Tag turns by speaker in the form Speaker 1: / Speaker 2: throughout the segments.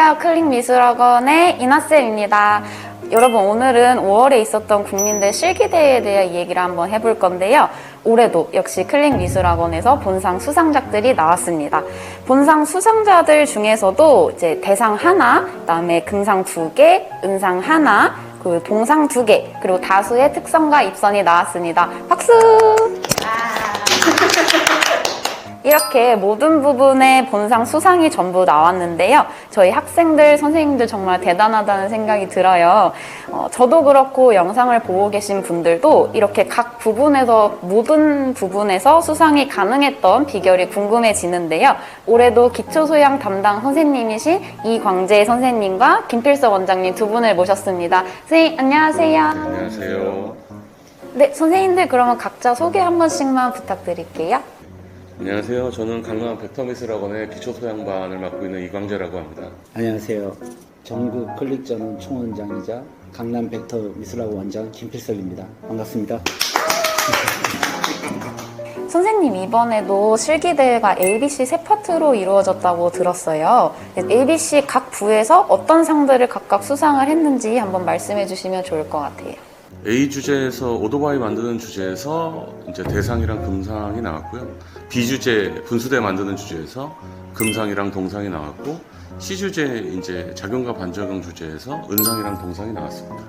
Speaker 1: 안녕하세요. 클릭미술학원의 이나쌤입니다. 여러분, 오늘은 5월에 있었던 국민대 실기대회에 대한 얘기를 한번 해볼 건데요. 올해도 역시 클릭미술학원에서 본상 수상작들이 나왔습니다. 본상 수상자들 중에서도 이제 대상 하나, 그다음에 금상 2개, 은상 하나, 그 동상 2개, 그리고 다수의 특성과 입선이 나왔습니다. 박수! 이렇게 모든 부분의 본상 수상이 전부 나왔는데요. 저희 학생들, 선생님들 정말 대단하다는 생각이 들어요. 저도 그렇고 영상을 보고 계신 분들도 이렇게 각 부분에서, 모든 부분에서 수상이 가능했던 비결이 궁금해지는데요. 올해도 기초소양 담당 선생님이신 이광재 선생님과 김필석 원장님 두 분을 모셨습니다. 선생님, 안녕하세요.
Speaker 2: 안녕하세요.
Speaker 1: 네, 선생님들 그러면 각자 소개 한 번씩만 부탁드릴게요.
Speaker 2: 안녕하세요. 저는 강남 벡터미술학원의 기초소양반을 맡고 있는 이광재라고 합니다.
Speaker 3: 안녕하세요. 전국 클릭전원 총원장이자 강남 벡터미술학원 원장 김필석입니다. 반갑습니다.
Speaker 1: 선생님, 이번에도 실기대회가 ABC 세 파트로 이루어졌다고 들었어요. ABC 각 부에서 어떤 상들을 각각 수상을 했는지 한번 말씀해 주시면 좋을 것 같아요.
Speaker 2: A 주제에서 오토바이 만드는 주제에서 이제 대상이랑 금상이 나왔고요. B 주제 분수대 만드는 주제에서 금상이랑 동상이 나왔고, C 주제 이제 작용과 반작용 주제에서 은상이랑 동상이 나왔습니다.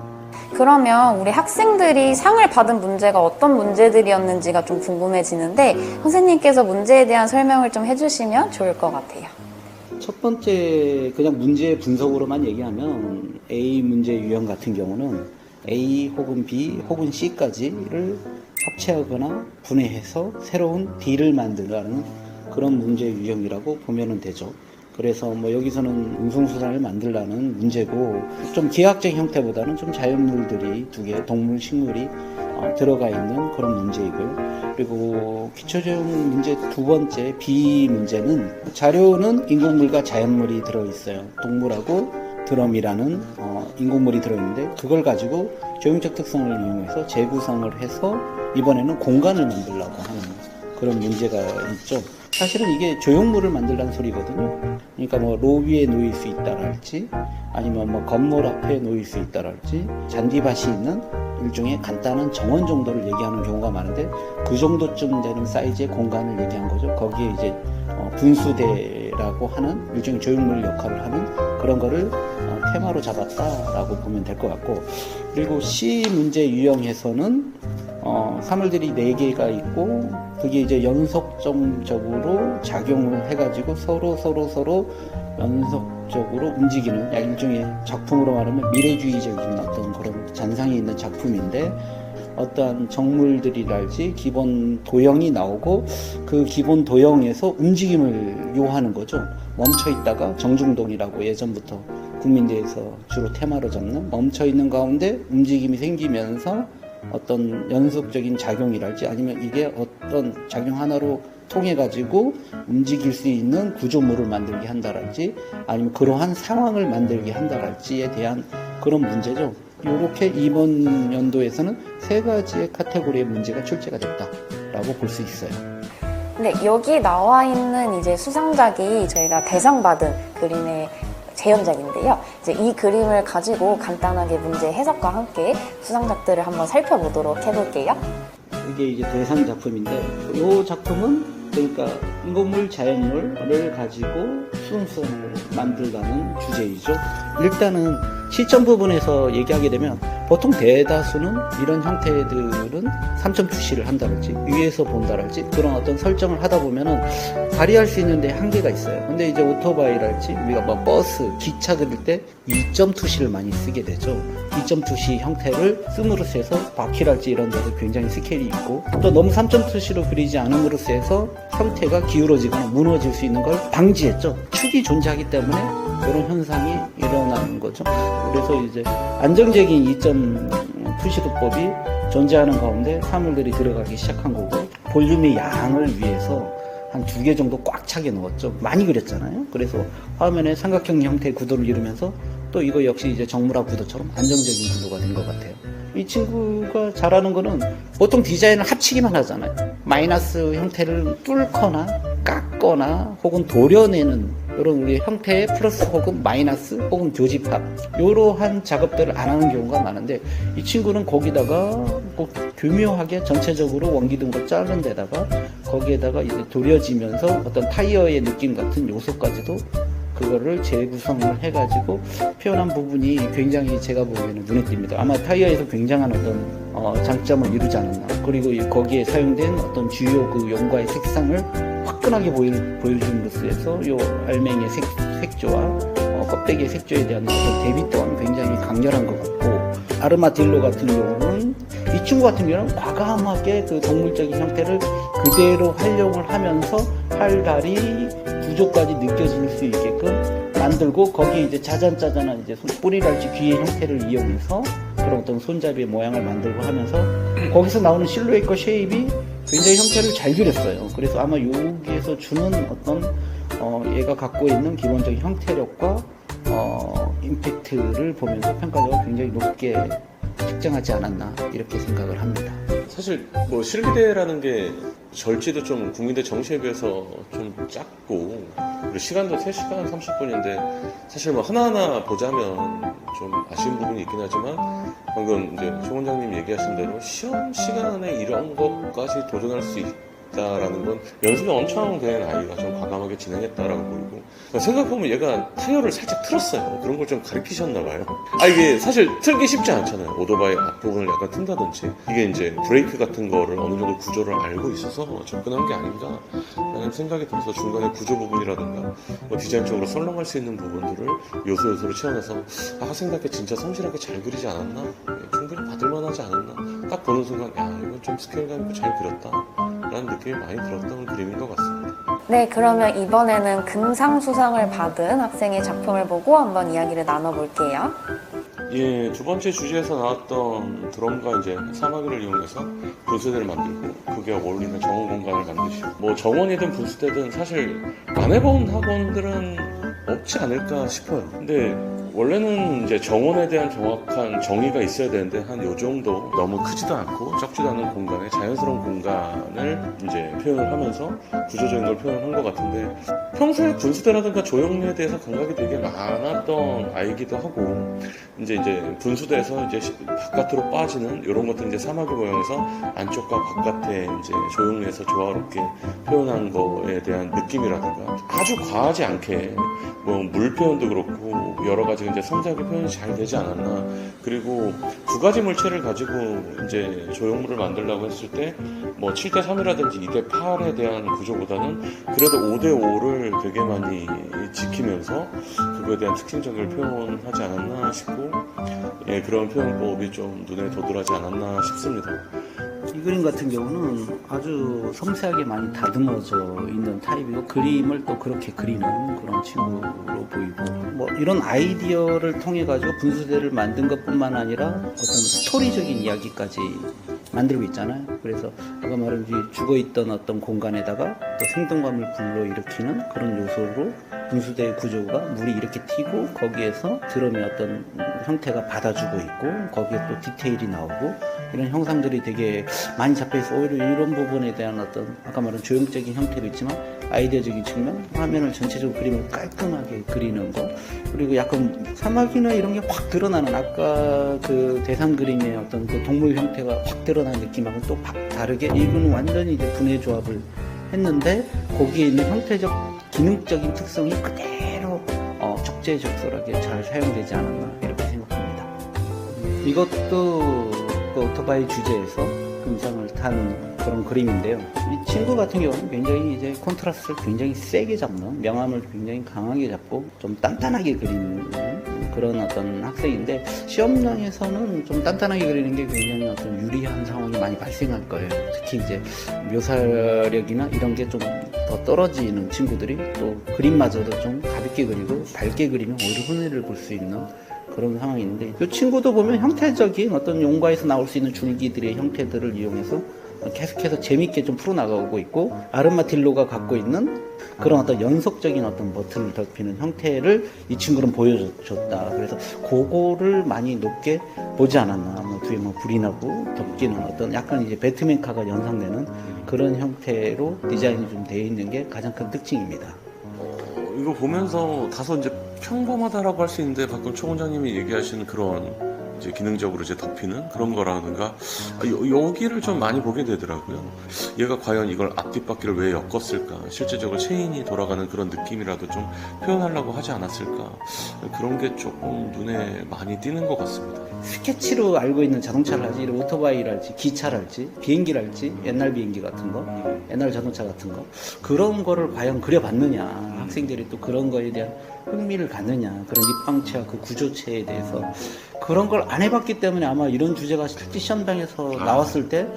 Speaker 1: 그러면 우리 학생들이 상을 받은 문제가 어떤 문제들이었는지가 좀 궁금해지는데, 선생님께서 문제에 대한 설명을 좀 해주시면 좋을 것 같아요.
Speaker 3: 첫 번째 그냥 문제 분석으로만 얘기하면 A 문제 유형 같은 경우는 A 혹은 B 혹은 C까지를 합체하거나 분해해서 새로운 D를 만들라는 그런 문제 유형이라고 보면 되죠. 그래서 뭐 여기서는 운송수단을 만들라는 문제고, 좀 기하학적 형태보다는 좀 자연물들이 두 개, 동물, 식물이 들어가 있는 그런 문제이고요. 그리고 기초적 문제 두 번째 B 문제는 자료는 인공물과 자연물이 들어있어요. 동물하고 드럼이라는 인공물이 들어있는데, 그걸 가지고 조형적 특성을 이용해서 재구성을 해서 이번에는 공간을 만들려고 하는 그런 문제가 있죠. 사실은 이게 조형물을 만들라는 소리거든요. 그러니까 뭐 로비에 놓일 수 있다랄지, 아니면 뭐 건물 앞에 놓일 수 있다랄지, 잔디밭이 있는 일종의 간단한 정원 정도를 얘기하는 경우가 많은데, 그 정도쯤 되는 사이즈의 공간을 얘기한 거죠. 거기에 이제 분수대라고 하는 일종의 조형물 역할을 하는 그런 거를 테마로 잡았다라고 보면 될 것 같고, 그리고 C 문제 유형에서는 사물들이 4개가 있고, 그게 이제 연속적으로 작용을 해가지고 서로 연속적으로 움직이는 일종의 작품으로 말하면 미래주의적인 어떤 그런 잔상이 있는 작품인데, 어떠한 정물들이랄지 기본 도형이 나오고, 그 기본 도형에서 움직임을 요하는 거죠. 멈춰 있다가 정중동이라고 예전부터 국민대에서 주로 테마로 잡는, 멈춰 있는 가운데 움직임이 생기면서 어떤 연속적인 작용이랄지, 아니면 이게 어떤 작용 하나로 통해 가지고 움직일 수 있는 구조물을 만들게 한다랄지, 아니면 그러한 상황을 만들게 한다랄지에 대한 그런 문제죠. 이렇게 이번 연도에서는 3가지의 카테고리의 문제가 출제가 됐다라고 볼 수 있어요.
Speaker 1: 네, 여기 나와 있는 이제 수상작이 저희가 대상 받은 그림의 재현작인데요. 이제 이 그림을 가지고 간단하게 문제 해석과 함께 수상작들을 한번 살펴보도록 해볼게요.
Speaker 3: 이게 이제 대상 작품인데, 이 작품은 그러니까 인공물, 자연물을 가지고 수능수를 만들라는 주제이죠. 일단은 시점 부분에서 얘기하게 되면, 보통 대다수는 이런 형태들은 3점 투시를 한다랄지, 위에서 본다랄지, 그런 어떤 설정을 하다 보면은 발휘할 수 있는데 한계가 있어요. 근데 이제 오토바이랄지, 우리가 뭐 버스, 기차 그릴 때 2점 투시를 많이 쓰게 되죠. 2점 투시 형태를 씀으로써 해서 바퀴랄지 이런 데서 굉장히 스케일이 있고, 또 너무 3점 투시로 그리지 않음으로써 해서 형태가 기울어지거나 무너질 수 있는 걸 방지했죠. 축이 존재하기 때문에 이런 현상이 일어나는 거죠. 그래서 이제 안정적인 2점 투시도법이 존재하는 가운데 사물들이 들어가기 시작한 거고, 볼륨의 양을 위해서 한 2개 정도 꽉 차게 넣었죠. 많이 그렸잖아요. 그래서 화면에 삼각형 형태의 구도를 이루면서 또 이거 역시 이제 정물화 구도처럼 안정적인 구도가 된 것 같아요. 이 친구가 잘하는 거는 보통 디자인을 합치기만 하잖아요. 마이너스 형태를 뚫거나 깎거나 혹은 도려내는 이런 우리 형태의 플러스 혹은 마이너스 혹은 교집합 이러한 작업들을 안 하는 경우가 많은데 이 친구는 거기다가 뭐 교묘하게 전체적으로 원기둥으로 자른 데다가 거기에다가 이제 도려지면서 어떤 타이어의 느낌 같은 요소까지도 그거를 재구성을 해가지고 표현한 부분이 굉장히 제가 보기에는 눈에 띕니다. 아마 타이어에서 굉장한 어떤 장점을 이루지 않았나. 그리고 거기에 사용된 어떤 주요 그 용과의 색상을 화끈하게 보여줌으로써 해서 요 알맹이의 색조와 껍데기의 색조에 대한 어떤 대비 또한 굉장히 강렬한 것 같고, 아르마딜로 같은 경우는 이 친구 같은 경우는 과감하게 그 동물적인 형태를 그대로 활용을 하면서 팔다리 구조까지 느껴질 수 있게끔 만들고, 거기에 이제 짜잔짜잔한 이제 뿌리랄지 귀의 형태를 이용해서 그런 어떤 손잡이의 모양을 만들고 하면서 거기서 나오는 실루엣과 쉐입이 굉장히 형태를 잘 그렸어요. 그래서 아마 여기에서 주는 어떤 얘가 갖고 있는 기본적인 형태력과 임팩트를 보면서 평가자가 굉장히 높게 측정하지 않았나 이렇게 생각을 합니다.
Speaker 2: 사실 뭐 실기대라는 게 절지도 좀 국민대 정시에 비해서 좀 작고, 그리고 시간도 3시간 30분인데 사실 뭐 하나하나 보자면 좀 아쉬운 부분이 있긴 하지만, 방금 이제 송 원장님 얘기하신 대로 시험 시간에 이런 것까지 도전할 수 있다라는 건 연습이 엄청 된 아이가 좀 과감하게 진행했다라고 보이고, 생각해보면 얘가 타이어를 살짝 틀었어요. 그런 걸 좀 가리키셨나봐요. 이게 사실 틀기 쉽지 않잖아요. 오토바이 앞부분을 약간 튼다든지. 이게 이제 브레이크 같은 거를 어느 정도 구조를 알고 있어서 접근한 게 아닌가 라는 생각이 들어서 중간에 구조 부분이라든가 뭐 디자인적으로 설렁할 수 있는 부분들을 요소로 채워내서 학생답게 진짜 성실하게 잘 그리지 않았나? 충분히 받을만하지 않았나? 딱 보는 순간 이건 좀 스케일감 있고 잘 그렸다 라는 느낌이 많이 들었던 그림인 것 같습니다.
Speaker 1: 네, 그러면 이번에는 금상수상을 받은 학생의 작품을 보고 한번 이야기를 나눠볼게요.
Speaker 2: 예, 두 번째 주제에서 나왔던 드럼과 이제 사마귀를 이용해서 분수대를 만들고 그게 어울리는 정원 공간을 만드시고, 뭐 정원이든 분수대든 사실 안 해본 학원들은 없지 않을까 싶어요. 근데 원래는 이제 정원에 대한 정확한 정의가 있어야 되는데 한 요 정도, 너무 크지도 않고 적지도 않은 공간에 자연스러운 공간을 이제 표현을 하면서 구조적인 걸 표현한 것 같은데, 평소에 분수대라든가 조형미에 대해서 감각이 되게 많았던 아이기도 하고, 이제 분수대에서 이제 바깥으로 빠지는 이런 것들 이제 사마귀 모양에서 안쪽과 바깥에 이제 조형미에서 조화롭게 표현한 거에 대한 느낌이라든가, 아주 과하지 않게 뭐 물 표현도 그렇고 여러 가지 이제 성장의 표현이 잘 되지 않았나. 그리고 두 가지 물체를 가지고 이제 조형물을 만들려고 했을 때 뭐 7대3이라든지 2대8에 대한 구조보다는 그래도 5대5를 되게 많이 지키면서 그거에 대한 특징적을 표현하지 않았나 싶고, 예, 그런 표현법이 좀 눈에 도드라지 않았나 싶습니다.
Speaker 3: 이 그림 같은 경우는 아주 섬세하게 많이 다듬어져 있는 타입이고, 그림을 또 그렇게 그리는 그런 친구로 보이고, 뭐 이런 아이디어를 통해 가지고 분수대를 만든 것뿐만 아니라 어떤 스토리적인 이야기까지 만들고 있잖아요. 그래서 아까 말한 죽어있던 어떤 공간에다가 또 생동감을 불러일으키는 그런 요소로 분수대의 구조가 물이 이렇게 튀고 거기에서 드럼의 어떤 형태가 받아주고 있고 거기에 또 디테일이 나오고 이런 형상들이 되게 많이 잡혀있어. 오히려 이런 부분에 대한 어떤 아까 말한 조형적인 형태도 있지만 아이디어적인 측면, 화면을 전체적으로 그림을 깔끔하게 그리는 거, 그리고 약간 사막이나 이런 게 확 드러나는, 아까 그 대상 그림의 어떤 그 동물 형태가 확 드러나는 느낌하고는 또 다르게 이거는 완전히 이제 분해 조합을 했는데 거기에 있는 형태적 기능적인 특성이 그대로 적재적소하게 잘 사용되지 않았나 이렇게 생각합니다. 이것도 그 오토바이 주제에서 금상을 탄 그런 그림인데요. 이 친구 같은 경우는 굉장히 이제 콘트라스트를 굉장히 세게 잡는, 명암을 굉장히 강하게 잡고 좀 단단하게 그리는 그런 어떤 학생인데, 시험장에서는 좀 단단하게 그리는 게 굉장히 어떤 유리한 상황이 많이 발생할 거예요. 특히 이제 묘사력이나 이런 게 좀 더 떨어지는 친구들이 또 그림마저도 좀 가볍게 그리고 밝게 그리면 오히려 손해를 볼 수 있는 그런 상황이 있는데, 이 친구도 보면 형태적인 어떤 용과에서 나올 수 있는 줄기들의 형태들을 이용해서 계속해서 재밌게 좀 풀어나가고 있고, 아르마딜로가 갖고 있는 그런 어떤 연속적인 어떤 버튼을 덮이는 형태를 이 친구는 보여줬다. 그래서 그거를 많이 높게 보지 않았나. 뭐 뒤에 뭐 불이 나고 덮기는 어떤 약간 이제 배트맨카가 연상되는 그런 형태로 디자인이 좀 되어 있는 게 가장 큰 특징입니다.
Speaker 2: 이거 보면서 다소 이제 평범하다라고 할 수 있는데 방금 초 원장님이 얘기하신 그런 이제 기능적으로 이제 덮이는 그런 거라든가 여기를 좀 많이 보게 되더라고요. 얘가 과연 이걸 앞뒷바퀴를 왜 엮었을까? 실제적으로 체인이 돌아가는 그런 느낌이라도 좀 표현하려고 하지 않았을까? 그런 게 조금 눈에 많이 띄는 것 같습니다.
Speaker 3: 스케치로 알고 있는 자동차랄지 오토바이랄지 기차랄지 비행기랄지 옛날 비행기 같은 거 옛날 자동차 같은 거 그런 거를 과연 그려봤느냐 학생들이 또 그런 거에 대한 흥미를 갖느냐 그런 입방체와 그 구조체에 대해서 그런 걸 안 해봤기 때문에 아마 이런 주제가 실제 시험장에서 나왔을 때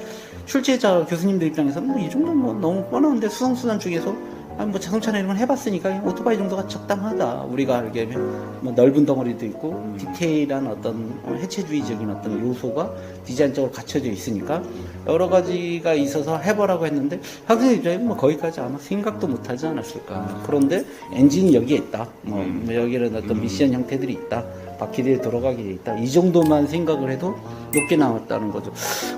Speaker 3: 출제자 교수님들 입장에서 뭐 이 정도는 뭐 너무 뻔한데 수상수단 중에서 아니 뭐 자동차나 이런 건 해봤으니까 오토바이 정도가 적당하다. 우리가 알기에는 뭐 넓은 덩어리도 있고 디테일한 어떤 해체주의적인 어떤 요소가 디자인적으로 갖춰져 있으니까 여러 가지가 있어서 해보라고 했는데 학생 입장에 뭐 거기까지 아마 생각도 못하지 않았을까. 그런데 엔진이 여기에 있다. 뭐 여기는 어떤 미션 형태들이 있다. 바퀴들이 돌아가게 돼 있다. 이 정도만 생각을 해도 높게 나왔다는 거죠.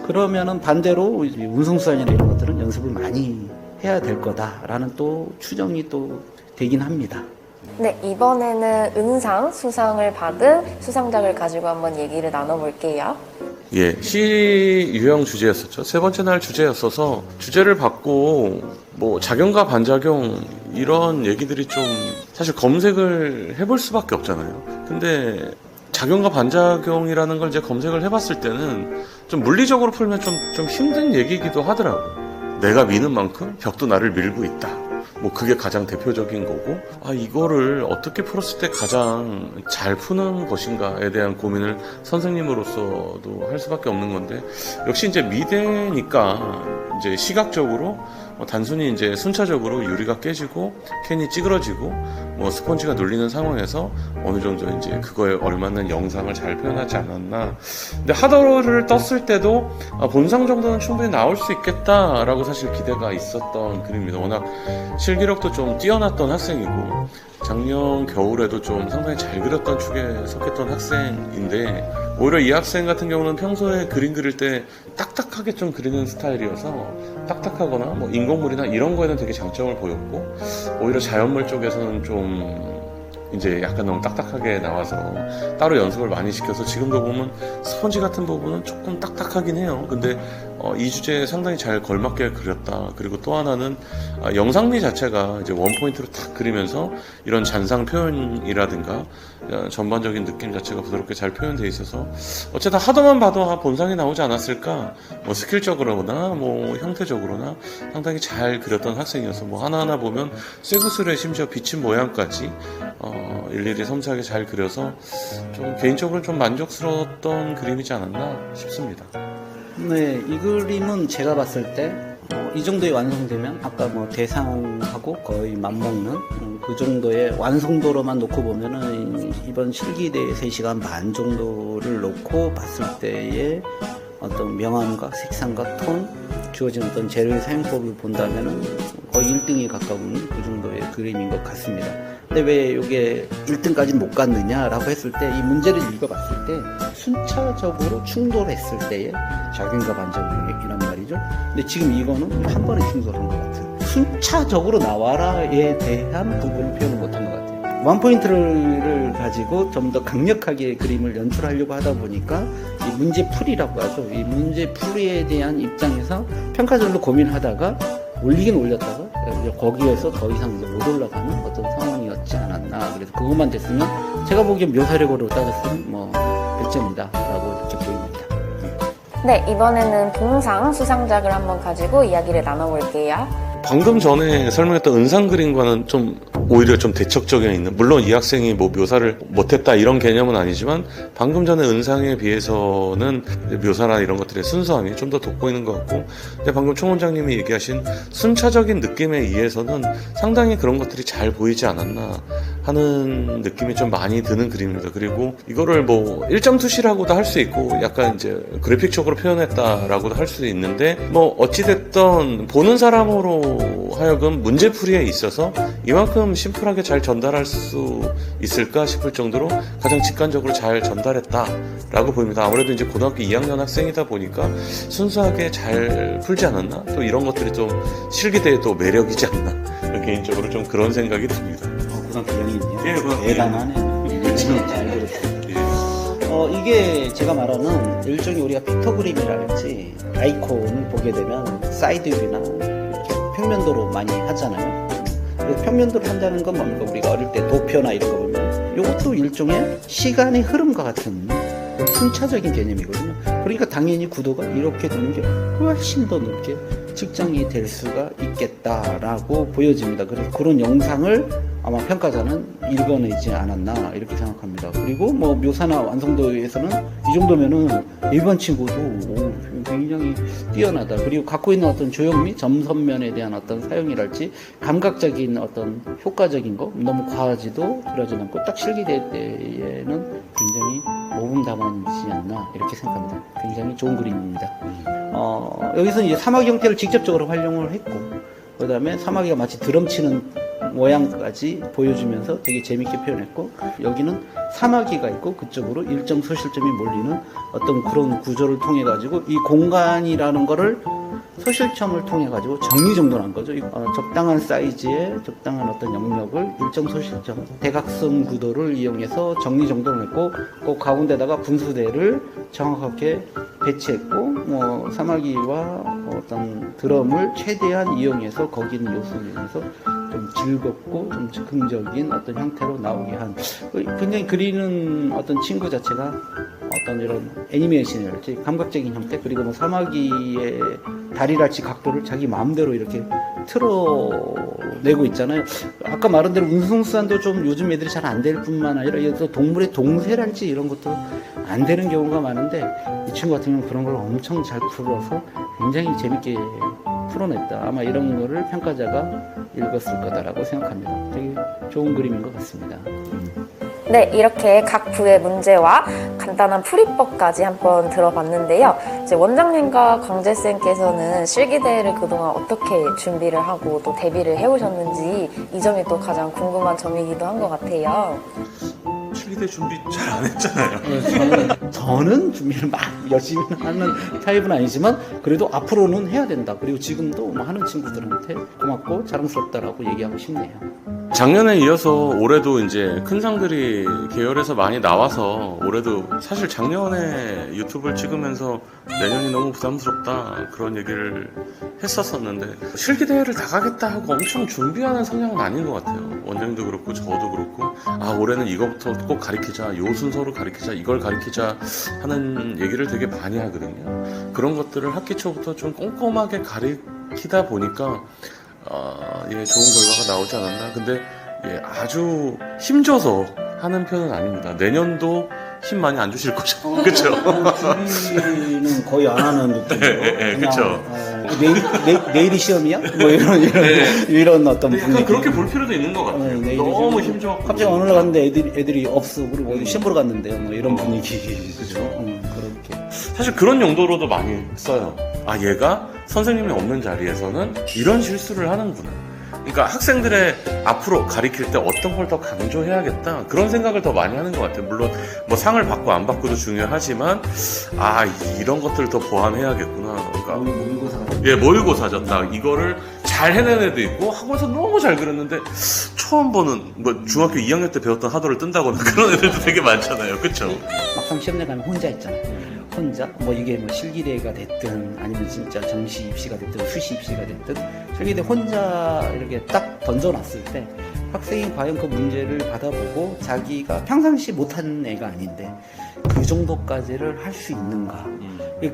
Speaker 3: 그러면은 반대로 운송수단이나 이런 것들은 연습을 많이 해야 될 거다라는 또 추정이 또 되긴 합니다.
Speaker 4: 네, 이번에는 은상 수상을 받은 수상작을 가지고 한번 얘기를 나눠볼게요.
Speaker 2: 예, 시 유형 주제였었죠. 세 번째 날 주제였어서 주제를 받고 뭐 작용과 반작용 이런 얘기들이 좀 사실 검색을 해볼 수밖에 없잖아요. 근데 작용과 반작용이라는 걸 이제 검색을 해봤을 때는 좀 물리적으로 풀면 좀 힘든 얘기이기도 하더라고요. 내가 미는 만큼 벽도 나를 밀고 있다. 뭐 그게 가장 대표적인 거고 이거를 어떻게 풀었을 때 가장 잘 푸는 것인가에 대한 고민을 선생님으로서도 할 수밖에 없는 건데 역시 이제 미대니까 이제 시각적으로 단순히 이제 순차적으로 유리가 깨지고 캔이 찌그러지고 뭐 스펀지가 눌리는 상황에서 어느 정도 이제 그거에 얼맞는 영상을 잘 표현하지 않았나. 근데 하더를 떴을 때도 본상 정도는 충분히 나올 수 있겠다라고 사실 기대가 있었던 그림입니다. 워낙 실기력도 좀 뛰어났던 학생이고 작년 겨울에도 좀 상당히 잘 그렸던 축에 속했던 학생인데 오히려 이 학생 같은 경우는 평소에 그림 그릴 때 딱딱하게 좀 그리는 스타일이어서 딱딱하거나 뭐 인공물이나 이런 거에는 되게 장점을 보였고 오히려 자연물 쪽에서는 좀 이제 약간 너무 딱딱하게 나와서 따로 연습을 많이 시켜서 지금도 보면 스펀지 같은 부분은 조금 딱딱하긴 해요. 근데 이 주제에 상당히 잘 걸맞게 그렸다. 그리고 또 하나는 영상미 자체가 이제 원포인트로 탁 그리면서 이런 잔상 표현이라든가 전반적인 느낌 자체가 부드럽게 잘 표현되어 있어서 어쨌든 하도만 봐도 본상이 나오지 않았을까. 뭐 스킬적으로나 뭐 형태적으로나 상당히 잘 그렸던 학생이어서 뭐 하나하나 보면 쇠구슬에 심지어 비친 모양까지 일일이 섬세하게 잘 그려서 좀 개인적으로 좀 만족스러웠던 그림이지 않았나 싶습니다.
Speaker 3: 네, 이 그림은 제가 봤을 때 이 정도의 완성되면 아까 뭐 대상하고 거의 맞먹는 그 정도의 완성도로만 놓고 보면은 이번 실기대 3시간 반 정도를 놓고 봤을 때의 어떤 명암과 색상과 톤 주어진 어떤 재료의 사용법을 본다면은 거의 1등에 가까운 그 정도의 그림인 것 같습니다. 근데 왜 이게 1등까지 못 갔느냐라고 했을 때 이 문제를 읽어봤을 때 순차적으로 충돌했을 때의 작용과 반작용이란 말이죠. 근데 지금 이거는 한 번에 충돌한 것 같아요. 순차적으로 나와라에 대한 부분을 표현을 못한 것 같아요. 원포인트를 가지고 좀 더 강력하게 그림을 연출하려고 하다 보니까 이 문제풀이라고 하죠. 이 문제풀이에 대한 입장에서 평가절로 고민하다가 올리긴 올렸다가 거기에서 더 이상 못 올라가는 어떤 상황이었지 않았나. 그래서 그것만 됐으면 제가 보기엔 묘사력으로 따졌으면 뭐 100점이다 라고 이렇게 보입니다.
Speaker 4: 네, 이번에는 동상 수상작을 한번 가지고 이야기를 나눠볼게요.
Speaker 2: 방금 전에 설명했던 은상 그림과는 좀 오히려 좀 대척적에 있는, 물론 이 학생이 뭐 묘사를 못했다 이런 개념은 아니지만 방금 전에 은상에 비해서는 묘사나 이런 것들의 순수함이 좀 더 돋보이는 것 같고, 근데 방금 총 원장님이 얘기하신 순차적인 느낌에 의해서는 상당히 그런 것들이 잘 보이지 않았나 하는 느낌이 좀 많이 드는 그림입니다. 그리고 이거를 뭐 1점 투시라고도 할 수 있고 약간 이제 그래픽적으로 표현했다라고도 할 수 있는데, 뭐 어찌됐든 보는 사람으로 하여금 문제풀이에 있어서 이만큼 심플하게 잘 전달할 수 있을까 싶을 정도로 가장 직관적으로 잘 전달했다라고 보입니다. 아무래도 이제 고등학교 2학년 학생이다 보니까 순수하게 잘 풀지 않았나? 또 이런 것들이 좀 실기대의 또 매력이지 않나? 개인적으로 좀 그런 생각이 듭니다.
Speaker 3: 고등학교 2학년이요?
Speaker 2: 예, 고등학교
Speaker 3: 대단하네.
Speaker 2: 그렇죠.
Speaker 3: 잘 그렸어요.
Speaker 2: 예.
Speaker 3: 이게 제가 말하는 일종의 우리가 픽토그램이랄지 아이콘을 보게 되면 사이드뷰나 이렇게 평면도로 많이 하잖아요. 그래서 평면도로 한다는 건 뭡니까? 우리가 어릴 때 도표나 이런 거 보면 이것도 일종의 시간의 흐름과 같은 순차적인 개념이거든요. 그러니까 당연히 구도가 이렇게 되는 게 훨씬 더 높게 측정이 될 수가 있겠다라고 보여집니다. 그래서 그런 영상을 아마 평가자는 읽어내지 않았나 이렇게 생각합니다. 그리고 뭐 묘사나 완성도에서는 이 정도면은 일반 친구도 굉장히 뛰어나다. 그리고 갖고 있는 어떤 조형 및 점선면에 대한 어떤 사용이랄지 감각적인 어떤 효과적인 거 너무 과하지도 그러지 않고 딱 실기될 때에는 굉장히 모범답안이지 않나 이렇게 생각합니다. 굉장히 좋은 그림입니다. 여기서 이제 사막 형태를 직접적으로 활용을 했고 그 다음에 사마귀가 마치 드럼 치는 모양까지 보여주면서 되게 재밌게 표현했고 여기는 사마귀가 있고 그쪽으로 일정 소실점이 몰리는 어떤 그런 구조를 통해 가지고 이 공간이라는 거를 소실점을 통해 가지고 정리정돈한 거죠. 적당한 사이즈에 적당한 어떤 영역을 일정 소실점 대각선 구도를 이용해서 정리정돈을 했고 그 가운데다가 분수대를 정확하게 배치했고 뭐 사마귀와 어떤 드럼을 최대한 이용해서 거기 있는 요소를 이용해서 좀 즐겁고 좀 즉흥적인 어떤 형태로 나오게 한 굉장히 그리는 어떤 친구 자체가 어떤 이런 애니메이션이랄지 감각적인 형태 그리고 뭐 사마귀의 다리랄지 각도를 자기 마음대로 이렇게 틀어내고 있잖아요. 아까 말한 대로 운송수단도 좀 요즘 애들이 잘 안 될 뿐만 아니라 또 동물의 동세랄지 이런 것도 안 되는 경우가 많은데 이 친구 같은 경우는 그런 걸 엄청 잘 풀어서 굉장히 재밌게 풀어냈다. 아마 이런 거를 평가자가 읽었을 거다라고 생각합니다. 되게 좋은 그림인 것 같습니다.
Speaker 4: 네, 이렇게 각 부의 문제와 간단한 풀이법까지 한번 들어봤는데요. 이제 원장님과 광재쌤께서는 실기대회를 그동안 어떻게 준비를 하고 또 대비를 해오셨는지 이 점이 또 가장 궁금한 점이기도 한 것 같아요.
Speaker 2: 실기대 준비 잘 안 했잖아요.
Speaker 3: 저는 준비를 막 열심히 하는 타입은 아니지만 그래도 앞으로는 해야 된다. 그리고 지금도 뭐 하는 친구들한테 고맙고 자랑스럽다라고 얘기하고 싶네요.
Speaker 2: 작년에 이어서 올해도 이제 큰 상들이 계열에서 많이 나와서 올해도 사실 작년에 유튜브를 찍으면서 내년이 너무 부담스럽다 그런 얘기를 했었었는데 실기대회를 나가겠다 하고 엄청 준비하는 성향은 아닌 것 같아요. 원장님도 그렇고 저도 그렇고 올해는 이거부터 꼭 가르치자 요 순서로 가르치자 이걸 가르치자 하는 얘기를 되게 많이 하거든요. 그런 것들을 학기 초부터 좀 꼼꼼하게 가르치다 보니까 좋은 결과가 나오지 않았나. 근데 아주 힘줘서 하는 편은 아닙니다. 내년도 힘 많이 안 주실 거죠. 그렇죠?
Speaker 3: 준비는 거의 안 하는 느낌이에요.
Speaker 2: 그렇죠.
Speaker 3: 내일이 시험이야? 뭐 이런 어떤 분위기.
Speaker 2: 약간 그렇게 볼 필요도 있는 것 같아요. 너무 힘줘.
Speaker 3: 갑자기 어느 날 갔는데 애들이 없어. 그리고 어디 시험 보러 갔는데요. 뭐 이런 분위기죠. 그렇게.
Speaker 2: 사실 그런 용도로도 많이 써요. 얘가 선생님이 없는 자리에서는 이런 실수를 하는구나. 그러니까 학생들의 앞으로 가르칠 때 어떤 걸 더 강조해야겠다 그런 생각을 더 많이 하는 것 같아요. 물론 뭐 상을 받고 안 받고도 중요하지만 이런 것들을 더 보완해야겠구나. 그러니까 모의고사죠. 딱 이거를 잘 해낸 애도 있고 학원에서 너무 잘 그렸는데 처음 보는 뭐 중학교 2학년 때 배웠던 하도를 뜬다거나 그런 애들도 되게 많잖아요. 그렇죠?
Speaker 3: 막상 시험장 가면 혼자 있잖아요. 혼자 뭐 이게 뭐 실기대가 됐든 아니면 진짜 정시 입시가 됐든 수시 입시가 됐든 실기대 혼자 이렇게 딱 던져놨을 때 학생이 과연 그 문제를 받아보고 자기가 평상시 못하는 애가 아닌데 그 정도까지를 할 수 있는가.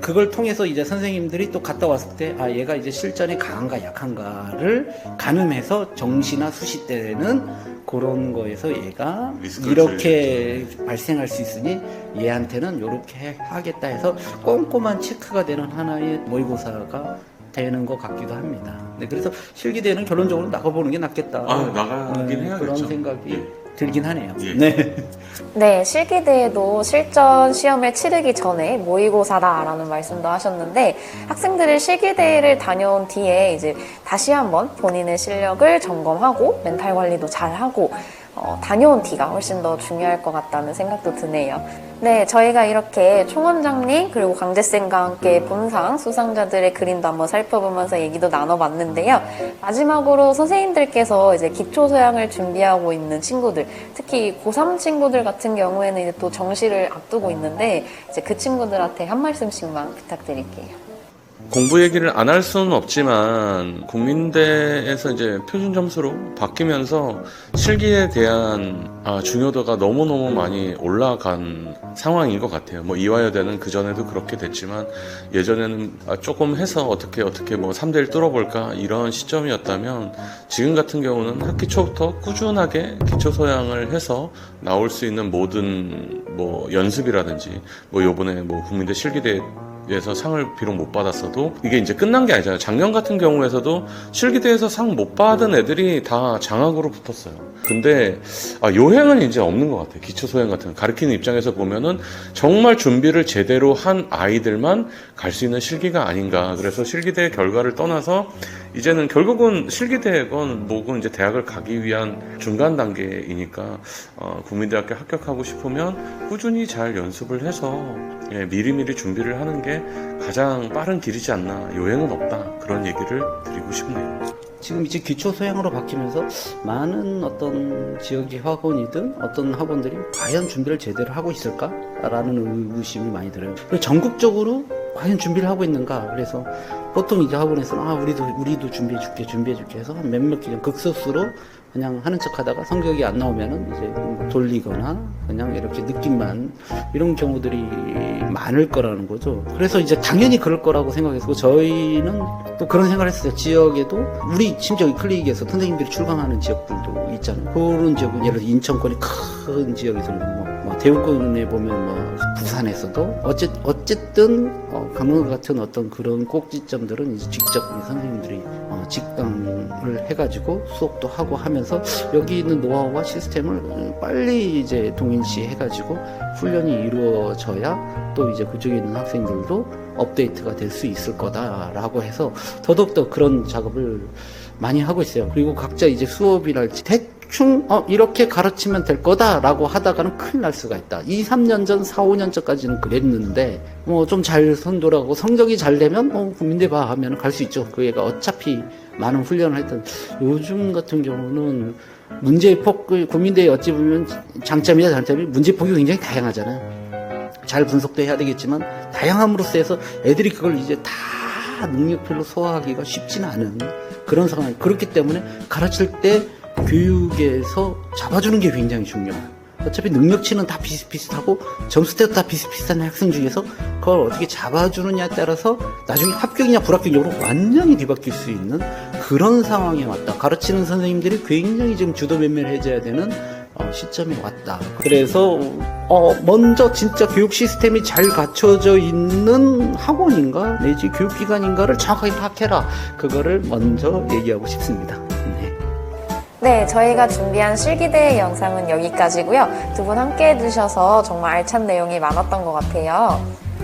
Speaker 3: 그걸 통해서 이제 선생님들이 또 갔다 왔을 때 얘가 이제 실전에 강한가 약한가를 가늠해서 정시나 수시 때는 그런 거에서 얘가 이렇게 발생할 수 있으니 얘한테는 이렇게 하겠다 해서 꼼꼼한 체크가 되는 하나의 모의고사가 되는 것 같기도 합니다. 네, 그래서 실기대회는 결론적으로 나가보는 게 낫겠다.
Speaker 2: 나가긴 해야겠죠.
Speaker 3: 그런 생각이 들긴 하네요.
Speaker 2: 예.
Speaker 3: 네.
Speaker 4: 네, 실기대회도 실전 시험을 치르기 전에 모의고사다라는 말씀도 하셨는데 학생들이 실기대회를 다녀온 뒤에 이제 다시 한번 본인의 실력을 점검하고 멘탈 관리도 잘하고 다녀온 티가 훨씬 더 중요할 것 같다는 생각도 드네요. 네, 저희가 이렇게 총원장님 그리고 강재쌤과 함께 본상 수상자들의 그림도 한번 살펴보면서 얘기도 나눠봤는데요. 마지막으로 선생님들께서 이제 기초소양을 준비하고 있는 친구들, 특히 고3 친구들 같은 경우에는 이제 또 정시를 앞두고 있는데 이제 그 친구들한테 한 말씀씩만 부탁드릴게요.
Speaker 2: 공부 얘기를 안 할 수는 없지만 국민대에서 이제 표준 점수로 바뀌면서 실기에 대한 중요도가 너무너무 많이 올라간 상황인 것 같아요. 뭐 이화여대는 그전에도 그렇게 됐지만 예전에는 조금 해서 어떻게 뭐 3대1 뚫어볼까 이런 시점이었다면 지금 같은 경우는 학기 초부터 꾸준하게 기초 소양을 해서 나올 수 있는 모든 뭐 연습이라든지 뭐 요번에 뭐 국민대 실기대 에서 상을 비록 못 받았어도 이게 이제 끝난 게 아니잖아요. 작년 같은 경우에서도 실기대에서 상 못 받은 애들이 다 장학으로 붙었어요. 근데 요행은 이제 없는 것 같아요. 기초소행 같은 가르치는 입장에서 보면은 정말 준비를 제대로 한 아이들만 갈 수 있는 실기가 아닌가. 그래서 실기대 결과를 떠나서 이제는 결국은 실기대건 뭐건 이제 대학을 가기 위한 중간 단계이니까 국민대학교 합격하고 싶으면 꾸준히 잘 연습을 해서 미리미리 준비를 하는 게 가장 빠른 길이지 않나. 요행은 없다. 그런 얘기를 드리고 싶네요.
Speaker 3: 지금 이제 기초 소양으로 바뀌면서 많은 어떤 지역의 학원이든 어떤 학원들이 과연 준비를 제대로 하고 있을까라는 의구심이 많이 들어요. 그리고 전국적으로 과연 준비를 하고 있는가. 그래서 보통 이제 학원에서는 우리도 준비해줄게 해서 한 몇몇 기간 극소수로 그냥 하는 척 하다가 성적이 안 나오면은 이제 돌리거나 그냥 이렇게 느낌만 이런 경우들이 많을 거라는 거죠. 그래서 이제 당연히 그럴 거라고 생각했고 저희는 또 그런 생각을 했어요. 지역에도 우리 심지어 클릭에서 선생님들이 출강하는 지역들도 있잖아요. 그런 지역은 예를 들어 인천권이 큰 지역에서는 뭐 대구권에 보면 뭐 부산에서도 어쨌든 강릉 같은 어떤 그런 꼭지점들은 이제 직접 선생님들이 직강을 해가지고 수업도 하고 하면서 여기 있는 노하우와 시스템을 빨리 이제 동일시 해가지고 훈련이 이루어져야 또 이제 그쪽에 있는 학생들도 업데이트가 될 수 있을 거다라고 해서 더더욱더 그런 작업을 많이 하고 있어요. 그리고 각자 이제 수업이랄지 대충 이렇게 가르치면 될 거다라고 하다가는 큰일 날 수가 있다. 2, 3년 전, 4, 5년 전까지는 그랬는데 뭐 좀 잘 선도하고 성적이 잘 되면 국민대 봐 하면 갈 수 있죠. 그 애가 어차피 많은 훈련을 했던 요즘 같은 경우는 문제폭 국민대에 어찌 보면 장점이자 단점이 문제폭이 굉장히 다양하잖아요. 잘 분석도 해야 되겠지만 다양함으로써 해서 애들이 그걸 이제 다 능력별로 소화하기가 쉽지는 않은 그런 상황. 그렇기 때문에 가르칠 때 교육에서 잡아주는 게 굉장히 중요해요. 어차피 능력치는 다 비슷비슷하고 점수대도 다 비슷비슷한 학생 중에서 그걸 어떻게 잡아주느냐에 따라서 나중에 합격이냐 불합격으로 완전히 뒤바뀔 수 있는 그런 상황에 왔다. 가르치는 선생님들이 굉장히 지금 주도 면밀 해줘야 되는 시점에 왔다. 그래서 먼저 진짜 교육 시스템이 잘 갖춰져 있는 학원인가 내지 교육기관인가를 정확하게 파악해라. 그거를 먼저 얘기하고 싶습니다.
Speaker 4: 네, 저희가 준비한 실기대의 영상은 여기까지고요. 두 분 함께 해주셔서 정말 알찬 내용이 많았던 것 같아요.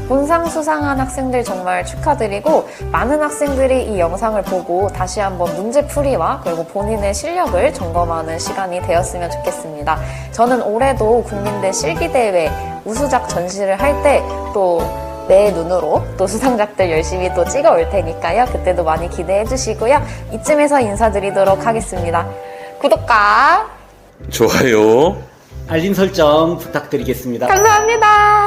Speaker 4: 본상 수상한 학생들 정말 축하드리고 많은 학생들이 이 영상을 보고 다시 한번 문제풀이와 그리고 본인의 실력을 점검하는 시간이 되었으면 좋겠습니다. 저는 올해도 국민대 실기대회 우수작 전시를 할 때 또 내 눈으로 또 수상작들 열심히 또 찍어 올 테니까요. 그때도 많이 기대해 주시고요. 이쯤에서 인사드리도록 하겠습니다. 구독과
Speaker 2: 좋아요.
Speaker 3: 알림 설정 부탁드리겠습니다.
Speaker 4: 감사합니다.